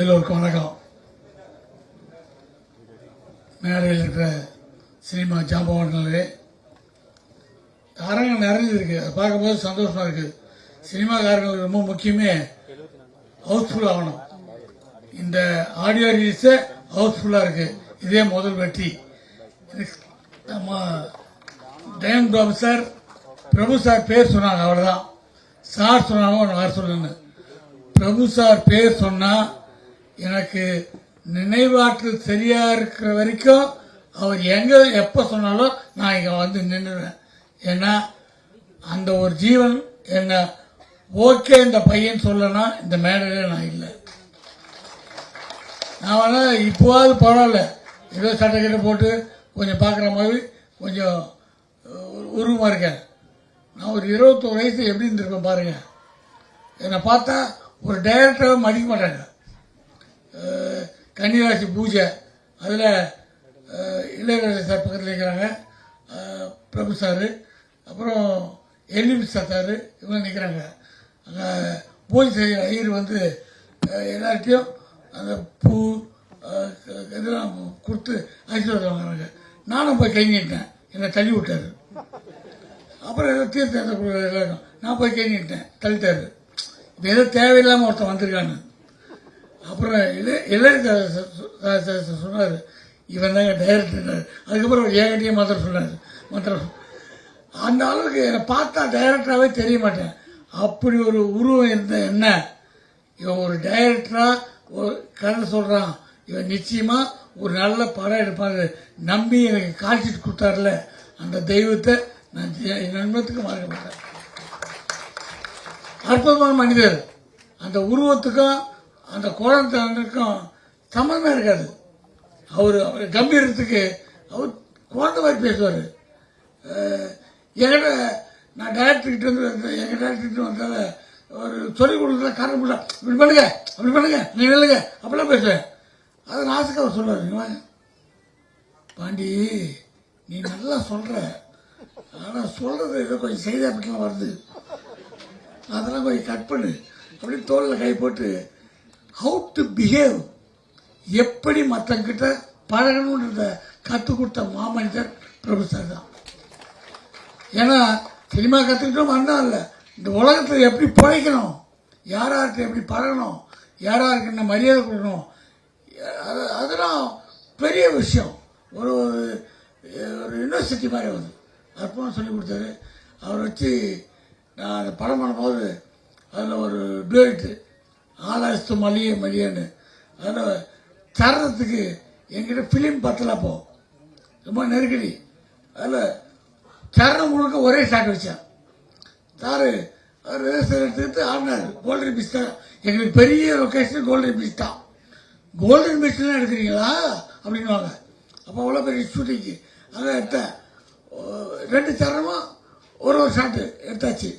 எல்லோருக்கும் வணக்கம். மேடையில் இருக்கிற சினிமா ஜாம்பவான்களே, அரங்கம் நிறைஞ்சிருக்கு. அதை பார்க்கும்போது சந்தோஷமா இருக்கு. சினிமாக்காரங்களுக்கு ரொம்ப முக்கியமே ஹவுஸ்ஃபுல் ஆகணும். இந்த ஆடியோ ரிலீஸ் ஹவுஸ்ஃபுல்லா இருக்கு. இதே முதல் வெற்றி. நம்ம டயம் பாபு சார், பிரபு சார் பேர் சொன்னாங்க, அவ்வளவுதான். சார் சொன்னாங்க வர சொல்லுங்க. பிரபு சார் பேர் சொன்னா எனக்கு நினைவாற்றல் சரியா இருக்கிற வரைக்கும் அவர் எங்க எப்ப சொன்னாலும் நான் இங்க வந்து நின்றுவேன். ஏன்னா அந்த ஒரு ஜீவன் என்ன ஓகே இந்த பையன் சொல்லனா இந்த மேடையில நான் இல்லை. நான் வேணா இப்போவாது பரவாயில்ல, ஏதோ சட்டக்கிட்ட போட்டு கொஞ்சம் பார்க்குற மாதிரி கொஞ்சம் உருவமா இருக்கேன். நான் ஒரு 21 வயசு எப்படி இருந்திருப்பேன் பாருங்க. என்னை பார்த்தா ஒரு டைரக்டராக மதிக்க மாட்டாங்க. கன்னிராசி பூஜை அதில் இளையராஜா சார் பக்கத்தில் இருக்கிறாங்க, பிரபு சார், அப்புறம் எல்லிபி சார், இவங்க நிற்கிறாங்க. அங்கே பூஜை செய்கிற ஐயர் வந்து எல்லார்ட்டையும் அந்த பூ இதெல்லாம் கொடுத்து ஆசீர்வாதம் வாங்குறாங்க. நானும் போய் கை நீட்டேன், என்னை தள்ளி விட்டாரு. அப்புறம் ஏதோ தீர்த்தம் நான் போய் கை நீட்டேன், தள்ளிட்டாரு. இப்போ ஏதோ தேவையில்லாமல் ஒருத்தன் வந்திருக்கான்னு. அப்புறம் இளையராஜா சொன்னார், இவன் தாங்க டைரக்டர். அதுக்கப்புறம் ஏகட்டியே மாத்திரம் சொன்னார். அந்த அளவுக்கு என்னை பார்த்தா டைரக்டராகவே தெரிய மாட்டேன். அப்படி ஒரு உருவம் இருந்த என்ன, இவன் ஒரு டைரக்டரா ஒரு கதை சொல்றான், இவன் நிச்சயமா ஒரு நல்ல படம் எடுப்பாரு நம்பி எனக்கு காட்சிட்டு கொடுத்தாருல, அந்த தெய்வத்தை நான் நண்பத்துக்கு மறக்க மாட்டேன். அற்புதமான மனிதர். அந்த உருவத்துக்கும் அந்த குழந்தைக்கும் சம்பந்தமே இருக்காது. அவர் கம்பீரத்துக்கு அவர் குழந்தை மாதிரி பேசுவார். என்கிட்ட நான் டைரக்டர்கிட்ட வந்து எங்க டைரக்டர் வந்தால ஒரு சொல்லிக் கொடுக்குற காரணம் இல்லை, இப்படி பண்ணுங்க அப்படி பண்ணுங்க நீ இல்லைங்க அப்படிலாம் பேசுவேன். அதை நாசுக்கு அவர் சொல்லுவார், பாண்டி நீ நல்லா சொல்ற, ஆனா சொல்றது ஏதோ கொஞ்சம் செய்தி அப்படிலாம் வருது, அதெல்லாம் கொஞ்சம் கட் பண்ணு அப்படின்னு தோளில் கை போட்டு ஹவு டு பிஹேவ், எப்படி மற்றவங்கிட்ட பழகணுன்றத கற்றுக் கொடுத்த மாமனிதர் பிரபு சார் தான். ஏன்னா சினிமா கற்றுக்கிட்டோம் வந்தா இல்லை, இந்த உலகத்தில் எப்படி பிழைக்கணும், யாராருக்கு எப்படி பழகணும், யாராருக்கு என்ன மரியாதை கொடுக்கணும், அதெல்லாம் பெரிய விஷயம். ஒரு ஒரு யூனிவர்சிட்டி மாதிரி வருது, அற்புதம் சொல்லி கொடுத்தாரு. அவர் வச்சு நான் அந்த படம் பண்ணும்போது அதில் ஒரு டூயட்டு ஆலாஸ்து மலிய மலியன்னு, அதில் தர்றதுக்கு என்கிட்ட ஃபிலிம் பத்தல, அப்போ ரொம்ப நெருக்கடி. அதில் சரணம் முழுக்க ஒரே ஷாட் வச்சேன். சாரு எடுத்துக்கிட்டு ஆடினார். கோல்டன் பீச் தான் எங்களுக்கு பெரிய லொக்கேஷன், கோல்டன் பீச் தான். கோல்டன் பீச்லாம் எடுக்கிறீங்களா அப்படின்வாங்க. அப்போ அவ்வளோ பெரிய ஷூட்டிங்கு அதான் எடுத்தேன். 2 சரணமும் ஒரு ஷாட்டு எடுத்தாச்சு.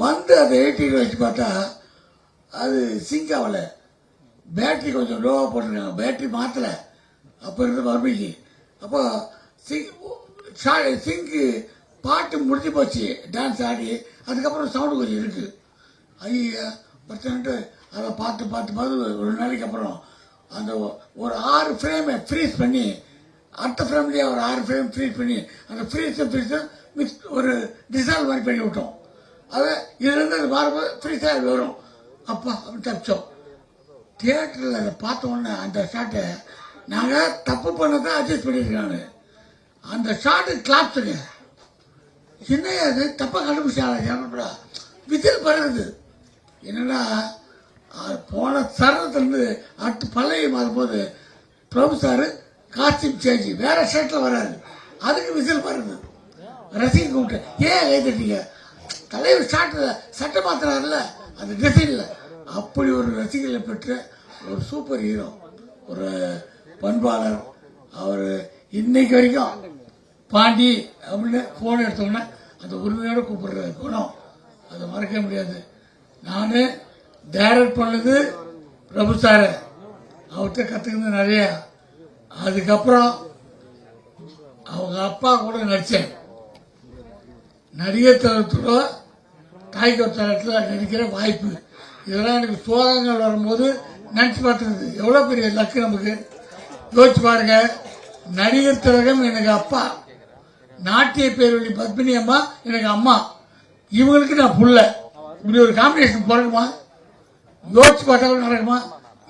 வந்து அதை 80 வச்சு பார்த்தா அது சிங்க் ஆகலை, பேட்டரி கொஞ்சம் லோவாக போட்டிருக்காங்க, பேட்டரி மாற்றலை. அப்போ இருந்து மறுபடிக்கு அப்போ சிங்க்கு பாட்டு முடிஞ்சு போச்சு, டான்ஸ் ஆடி. அதுக்கப்புறம் சவுண்டு கொஞ்சம் இருக்கு. ஐயா பர்சன்ட்டு அதை பார்த்து ஒரு நாளைக்கு அப்புறம் அந்த ஒரு 6 ஃப்ரேமை ஃப்ரீஸ் பண்ணி அடுத்த ஃப்ரேம்லேயே ஒரு 6 ஃப்ரேம் ஃப்ரீஸ் பண்ணி அந்த ஃப்ரீஸை மிக்ஸ் ஒரு டிசால்வ் மாதிரி பண்ணி விட்டோம். அதை இதுலேருந்து அது மாறும்போது ஃப்ரீஸாக வரும். அப்பா அப்படி தப்பிச்சோம். தியேட்டரில் அதை பார்த்த உடனே அந்த ஷாட்டை நாங்கள் தப்பு பண்ணதான் அட்ஜஸ்ட் பண்ணியிருக்காங்க. அந்த ஷாட்டு கிளாப்ஸுங்க சின்ன அது தப்பாக கண்டுபிடிச்சாங்க. விசில் படுறது என்னன்னா போன சரணத்துலேருந்து அடுத்து பழைய மாறும்போது பிரபு சார் காஸ்டியூம் சேஞ்ச் வேற ஷர்ட்டில் வராது, அதுக்கு விசில் படுறது. ரசிகை கூப்பிட்டு ஏன் கை தட்டீங்க, தலைவர் சட்டை மாத்திராருல அந்த டிசைன்ல. அப்படி ஒரு ரசிகர்களை பெற்ற ஒரு சூப்பர் ஹீரோ, ஒரு பண்பாளர். அவர் இன்னைக்கு வரைக்கும் பாண்டி அப்படின்னு போன் எடுத்தோம்னா அந்த உரிமையோட கூப்பிடுற குணம் அதை மறக்க முடியாது. நான் டைரக்ட் பண்ணது பிரபு சார், அவர்கிட்ட கற்றுக்கிறது நிறைய. அதுக்கப்புறம் அவங்க அப்பா கூட நடித்தேன். நடிகர் தளத்தில் தாய்க்கு தளத்தில் நடிக்கிற வாய்ப்பு, இதெல்லாம் எனக்கு சோகங்கள் வரும்போது நினைச்சு பார்த்துருது எவ்வளவு பெரிய லக்கு நமக்கு. யோசிச்சு பாருங்க, நடிகர் திலகம் எனக்கு அப்பா, நாட்டிய பேரொழி பத்மினி அம்மா எனக்கு அம்மா, இவங்களுக்கு நான் புள்ள. இப்படி ஒரு காம்பினேஷன் பிறகுமா? யோசிச்சு பார்த்தா நடக்குமா?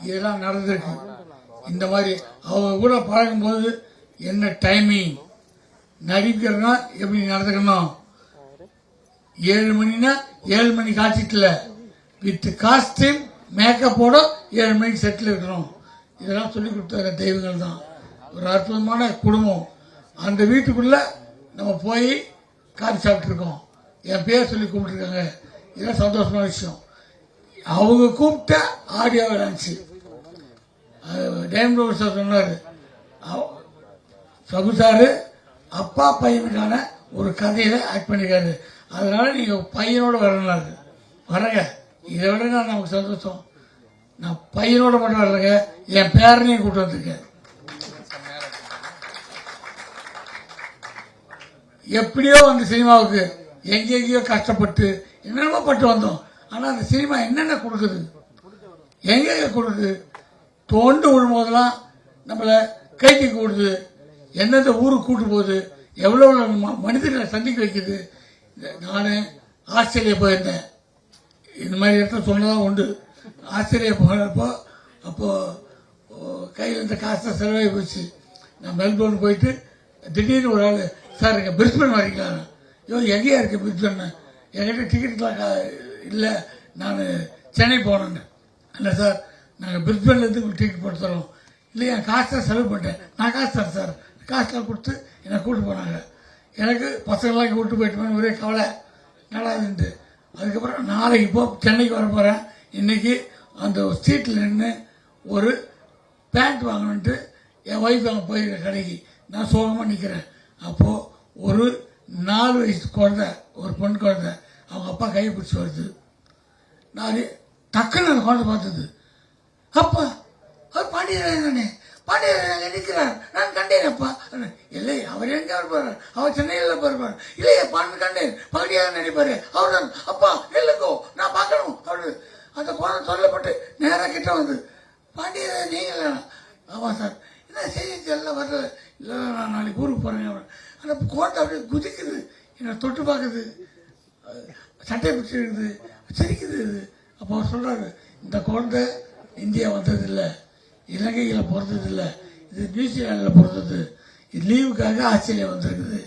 இதெல்லாம் நடந்திருக்கு. இந்த மாதிரி அவங்க கூட பழகும் போது என்ன டைமிங், நடிக்கிறதுனா எப்படி நடந்துக்கணும், 7 மணினா 7 மணி காட்சிட்டுல வித் காஸ்டியூம் மேக்கப்போட 7 மணிக்கு செட்டில் இருக்கணும். இதெல்லாம் சொல்லி கொடுத்த தெய்வங்கள் தான். ஒரு அற்புதமான குடும்பம். அந்த வீட்டுக்குள்ள நம்ம போய் காஃபி சாப்பிட்டு இருக்கோம், என் பேர் சொல்லி கூப்பிட்டுருக்காங்க. இதெல்லாம் சந்தோஷமான விஷயம். அவங்க கூப்பிட்ட ஆடியோ இருந்துச்சு. டைம் சார் சொன்னாரு, சபு சாரு அப்பா பையனுக்கான ஒரு கதையில ஆக்ட் பண்ணிருக்காரு, அதனால நீங்க பையனோட வரலாறு வரங்க. இதை விட நான் நமக்கு சந்தோஷம். நான் பையனோட மட்டும் வரலங்க, என் பேரனையும் கூப்பிட்டு வந்திருக்கேன். எப்படியோ அந்த சினிமாவுக்கு எங்கெங்கயோ கஷ்டப்பட்டு என்னென்னமோ பட்டு வந்தோம். ஆனா அந்த சினிமா என்னென்ன கொடுக்குது, எங்க கொடுக்குது, தோண்டு விழும்போதெல்லாம் நம்மள கைக்கு கூடுது, எந்தெந்த ஊருக்கு கூட்டு போகுது, எவ்வளவு மனிதர்களை சந்திக்க வைக்குது. நான் ஆஸ்திரேலியா போயிருந்தேன், இந்த மாதிரி இடத்துல சொன்னதான் உண்டு. ஆஸ்திரேலியா போனப்போ அப்போ கையில் இருந்த காசு செலவாகி போச்சு. நான் மெல்போர்ன் போயிட்டு திடீர்னு ஒரு ஆள், சார் இங்கே பிரிஸ்பன் வரீங்களா? ஐயோ எங்கேயா இருக்கு பிரிஸ்பன்? என்கிட்ட டிக்கெட்லாம் இல்லை, நான் சென்னை போனேன்னு. இல்லை சார், நாங்கள் பிரிஸ்பன்லேருந்து உங்களுக்கு டிக்கெட் போட்டு தரோம். இல்லை என் காசு தான் செலவு பண்ணிட்டேன். நான் காசு தரேன் சார். காசுலாம் கொடுத்து என்னை கூப்பிட்டு போனாங்க. எனக்கு பசங்களாம் கூப்பிட்டு போயிட்டு ஒரே கவலை நல்லாதுன்ட்டு. அதுக்கப்புறம் நாளைக்கு சென்னைக்கு வர போகிறேன். இன்னைக்கு அந்த ஸ்ட்ரீட்டில் நின்று ஒரு பேண்ட் வாங்கணுன்ட்டு என் ஒய்ஃப் அங்கே போயிருக்க கடைக்கு நான் சோகமாக நிற்கிறேன். அப்போது ஒரு 4 வயசு குழந்தை, ஒரு பொண்ணு குழந்தை, அவங்க அப்பா கையை பிடிச்சி வருது. நான் டக்குன்னு அந்த குழந்தை பார்த்தது, அப்பா அவர் பாண்டியராஜனே, பாண்டியராஜன் நிற்கிறார், நான் கண்டேன் அப்பா. இல்லை அவர் எங்க இருப்பார், அவர் சென்னையில் இருப்பார். இல்லையே பாண்டு கண்டேன், பாண்டியராஜன் நடிப்பாரு, அவர் தான் அப்பா, இல்லைங்கோ நான் பார்க்கணும். அவரு அந்த குழந்தை சொல்லப்பட்டு நேராக கிட்ட வந்து, பாண்டியராஜன் நீங்களா? ஆமா சார். என்ன செய்தி எல்லாம் வர்றது? இல்லை நான் நாளைக்கு ஊருக்கு போறேன். அந்த குழந்தை அப்படியே குதிக்குது, என்னை தொட்டு பார்க்குது, சட்டை பிடிச்சிருக்குது, சிரிக்குது. அப்போ அவர் சொல்றாரு, இந்த குழந்தை இந்தியா வந்ததில்லை, இலங்கையில் பிறந்ததில்லை, இது நியூசிலாண்டில் பிறந்தது, இது லீவுக்காக ஆஸ்திரேலியா வந்திருக்குது,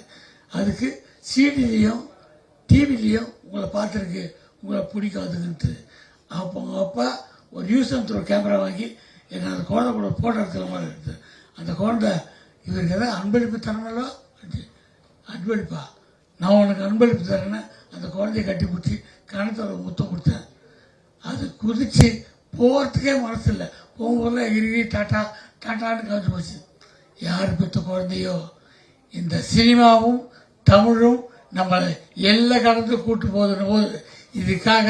அதுக்கு சிடிலையும் டிவிலையும் உங்களை பார்த்துருக்கு, உங்களை பிடிக்காதுன்ட்டு. அப்போ அவங்க அப்பா ஒரு யூஸ் அண்ட் த்ரோ கேமரா வாங்கி என்னை அந்த குழந்தை கூட போட்டோ எடுத்துற மாதிரி இருக்குது. அந்த குழந்தை இவருக்கு ஏதாவது அன்பளிப்பு தரணும்ல, அன்பளிப்பா நான் உனக்கு அன்பளிப்பு தரேன்னு அந்த குழந்தைய கட்டி பிடிச்சி கணத்தோட முத்தம் கொடுத்தேன். அது குதிச்சு போகிறதுக்கே மனசு இல்லை, போகும்போதுல எகிரி டாட்டா டாட்டான்னு காமிச்சு போச்சு. யார் பெற்ற குழந்தையோ இந்த சினிமாவும் தமிழும் நம்மளை எல்லா கடந்து கூட்டு போது இதுக்காக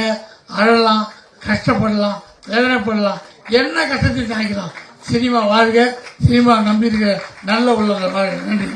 அழலாம், கஷ்டப்படலாம், வேதனைப்படலாம், என்ன கஷ்டத்தையும் தாங்கிக்கலாம். சினிமா வாழ்க, சினிமா நம்பியிருக்க நல்ல உள்ளவங்க வாழ்க. நன்றி.